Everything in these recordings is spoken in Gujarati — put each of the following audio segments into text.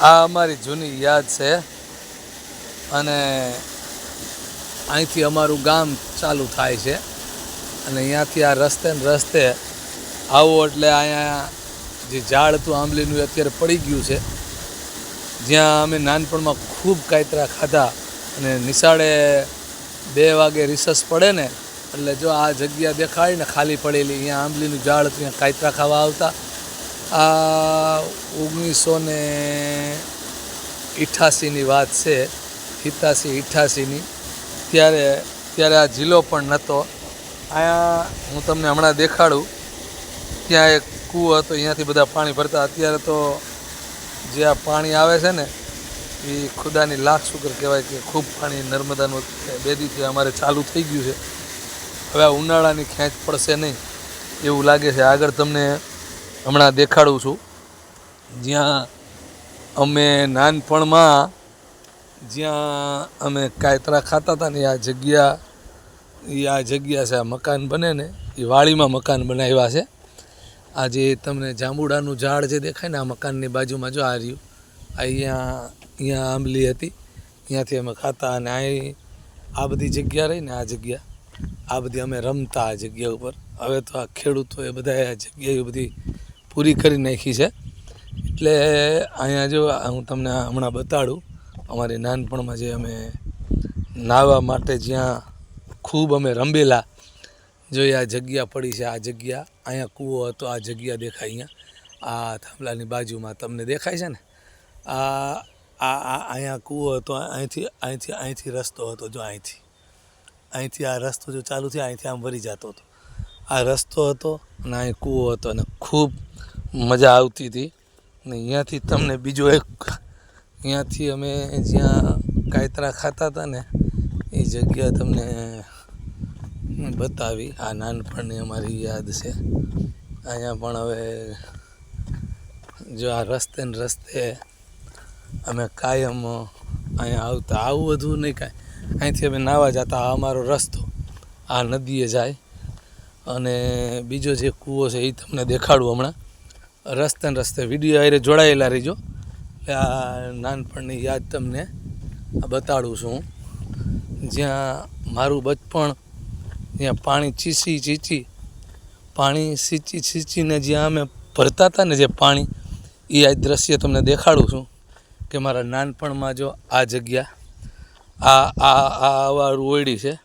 આ અમારી જૂની યાદ છે અને અહીંથી અમારું ગામ ચાલુ થાય છે અને અહીંયાથી આ રસ્તે આવો એટલે અહીંયા જે ઝાડ હતું આંબલીનું અત્યારે પડી ગયું છે, જ્યાં અમે નાનપણમાં ખૂબ કાયતરા ખાધા અને નિશાળે 2 વાગે રિસર્ચ પડે ને એટલે જો આ જગ્યા દેખાય ને ખાલી પડેલી, અહીંયા આંબલીનું ઝાડ હતું, અહીંયા કાયતરા ખાવા આવતા. આ 1988ની વાત છે, 87-88ની. ત્યારે આ જિલ્લો પણ નહોતો. અહીંયા હું તમને હમણાં દેખાડું, ત્યાં એક કૂવો હતો, અહીંયાથી બધા પાણી ભરતા. અત્યારે તો જે આ પાણી આવે છે ને એ ખુદાની લાખ શુક્ર કહેવાય કે ખૂબ પાણી નર્મદાનું 2 દીથી અમારે ચાલુ થઈ ગયું છે. હવે આ ઉનાળાની ખેંચ પડશે નહીં એવું લાગે છે. આગળ તમને હમણાં દેખાડું છું, જ્યાં અમે નાનપણમાં જ્યાં અમે કાયતરા ખાતા હતા ને આ જગ્યા છે. આ મકાન બને ને એ વાડીમાં મકાન બનાવ્યા છે. આ જે તમને જાંબુડાનું ઝાડ જે દેખાય ને આ મકાનની બાજુમાં જો આ રહ્યું, અહીંયા આંબલી હતી, અહીંયાથી અમે ખાતા. અને અહીં આ બધી જગ્યા રહી ને આ બધી અમે રમતા આ જગ્યા ઉપર. હવે તો આ ખેડૂતોએ બધા આ જગ્યાએ બધી પૂરી કરી નાખી છે. એટલે અહીંયા જો હું તમને હમણાં બતાડું, અમારી નાનપણમાં જે અમે નાહવા માટે જ્યાં ખૂબ અમે રમેલા, જો આ જગ્યા પડી છે. આ જગ્યા અહીંયા કૂવો હતો, આ જગ્યા દેખાય અહીંયા આ થાંભલાની બાજુમાં તમને દેખાય છે ને, અહીંયા કૂવો હતો. અહીંથી રસ્તો હતો, જો અહીંથી આ રસ્તો જો ચાલુ થયો, અહીંથી આમ વળી જતો હતો. આ રસ્તો હતો અને અહીં કૂવો હતો અને ખૂબ મજા આવતી હતી. ને અહીંયાથી તમને બીજો એક, અહીંયાથી અમે જ્યાં કાયતરા ખાતા હતા ને એ જગ્યા તમને બતાવી. આ નાનપણની અમારી યાદ છે. અહીંયા પણ હવે જો આ રસ્તે અમે કાયમ અહીંયા આવતા. આવું બધું નહીં કાંઈ, અહીંથી અમે નાહવા જતા. આ અમારો રસ્તો આ નદીએ જાય. અને બીજો જે કૂવો છે એ તમને દેખાડું હમણાં. રસ્તે વિડીયો આરે જોડાયેલા રહીજો. આ નાનપણની યાદ તમને બતાડું છું, જ્યાં મારું બચપણ, જ્યાં પાણી સિંચીને જ્યાં અમે ભરતા હતા ને જે પાણી, એ આ દ્રશ્ય તમને દેખાડું છું કે મારા નાનપણમાં જો આ જગ્યા આ ઓયડી છે.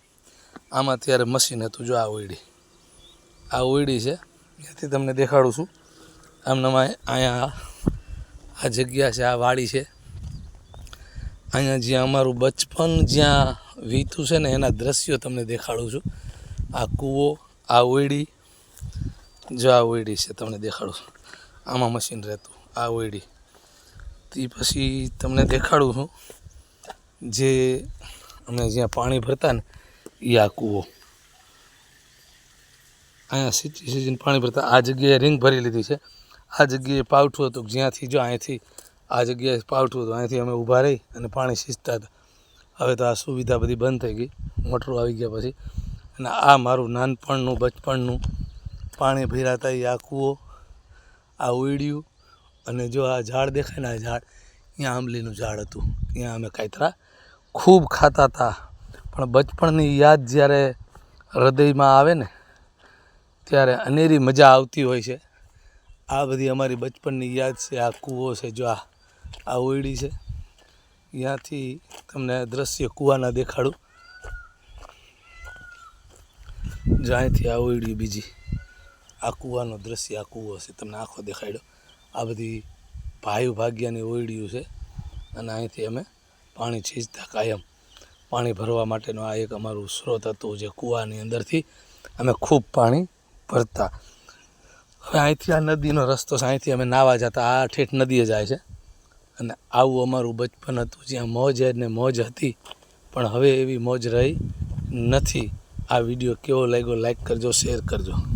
આમાં ત્યારે મશીન હતું. જો આ ઓયડી છે, ત્યાંથી તમને દેખાડું છું. અહીંયા આ જગ્યા છે, આ વાડી છે. અહીંયા જ્યાં અમારું બચપન જ્યાં વીતું છે ને એના દ્રશ્યો તમને દેખાડું છું. આ કૂવો, આ ઓયડી, જો આ ઓયડી છે તમને દેખાડું છું. આમાં મશીન રહેતું, આ ઓયડી. તે પછી તમને દેખાડું છું જે અમે જ્યાં પાણી ભરતા ને એ આ કૂવો. અહીંયા સિંચીને પાણી ભરતા. આ જગ્યાએ રિંગ ભરી લીધી છે. આ જગ્યાએ પાવઠું હતું, જ્યાંથી જો અહીંથી આ જગ્યાએ પાવઠું હતું, અહીંથી અમે ઊભા રહી અને પાણી સિંચતા હતા. હવે તો આ સુવિધા બધી બંધ થઈ ગઈ, મોટરો આવી ગયા પછી. અને આ મારું નાનપણનું બચપણનું પાણી ભરાતા એ આ કૂવો, આ ઓયડિયું. અને જો આ ઝાડ દેખાય ને, આ ઝાડ, અહીંયા આંબલીનું ઝાડ હતું. ત્યાં અમે કાયતરા ખૂબ ખાતા હતા. પણ બચપણની યાદ જ્યારે હૃદયમાં આવે ને ત્યારે અનેરી મજા આવતી હોય છે. આ બધી અમારી બચપનની યાદ છે. આ કૂવો છે, જો આ ઓયડી છે. ત્યાંથી તમને દ્રશ્ય કૂવાના દેખાડું. જો અહીંથી આ ઓયડી બીજી, આ કૂવાનો દ્રશ્ય, આ કૂવો છે, તમને આખો દેખાડ્યો. આ બધી ભાગ્યાની ઓયડીઓ છે. અને અહીંથી અમે પાણી છીંચતા કાયમ. પાણી ભરવા માટેનું આ એક અમારું સ્ત્રોત હતું, જે કૂવાની અંદરથી અમે ખૂબ પાણી ભરતા. હવે અહીંથી આ નદીનો રસ્તો છે, અહીંથી અમે નાહવા જતા. આ ઠેઠ નદીએ જાય છે. અને આવું અમારું બચપન હતું, જ્યાં મોજ હતી. પણ હવે એવી મોજ રહી નથી. આ વિડીયો કેવો લાગ્યો લાઈક કરજો, શેર કરજો.